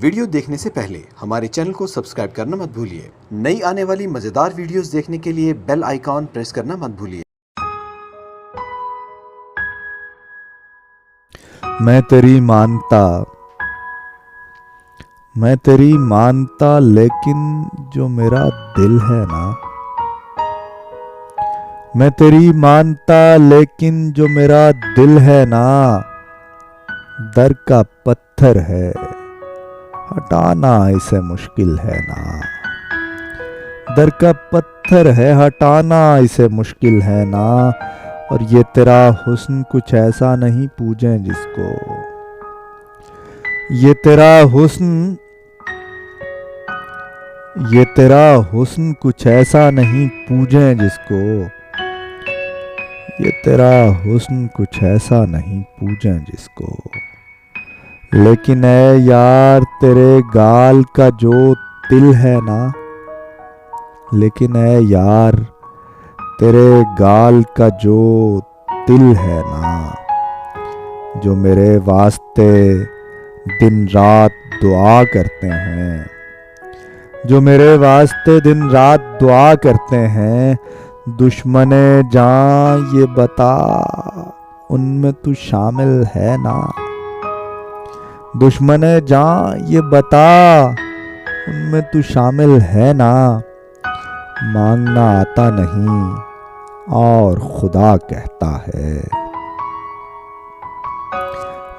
Video देखने से पहले हमारे चैनल को सब्सक्राइब करना मत भूलिए। नई आने वाली मजेदार वीडियोस देखने के लिए बेल आइकॉन प्रेस करना मत भूलिए। मैं तेरी मानता लेकिन जो मेरा दिल है ना, मैं तेरी मानता लेकिन जो मेरा दिल है ना, दर का पत्थर है हटाना इसे मुश्किल है ना। दर का पत्थर है हटाना इसे मुश्किल है ना। और ये तेरा हुस्न कुछ ऐसा नहीं पूजें जिसको, ये तेरा हुस्न कुछ ऐसा नहीं पूजें जिसको, ये तेरा हुस्न कुछ ऐसा नहीं पूजें जिसको। लेकिन ऐ यार तेरे गाल का जो तिल है ना, लेकिन ऐ यार तेरे गाल का जो तिल है ना, जो मेरे वास्ते दिन रात दुआ करते हैं, जो मेरे वास्ते दिन रात दुआ करते हैं। दुश्मने जान ये बता उनमें तू शामिल है ना। दुश्मने जान ये बता उनमें तू शामिल है ना। मांगना आता नहीं और खुदा कहता है,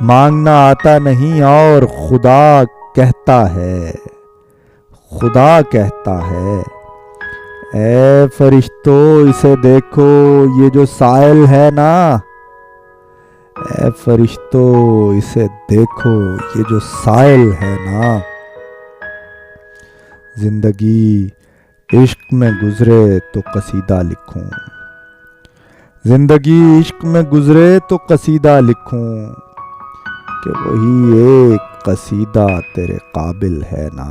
मांगना आता नहीं और खुदा कहता है, खुदा कहता है। ऐ फरिश्तों इसे देखो ये जो साइल है ना, ऐ फरिश्तों इसे देखो ये जो साइल है ना। जिंदगी इश्क में गुजरे तो कसीदा लिखूं, जिंदगी इश्क में गुजरे तो कसीदा लिखूं, कि वही एक कसीदा तेरे काबिल है ना।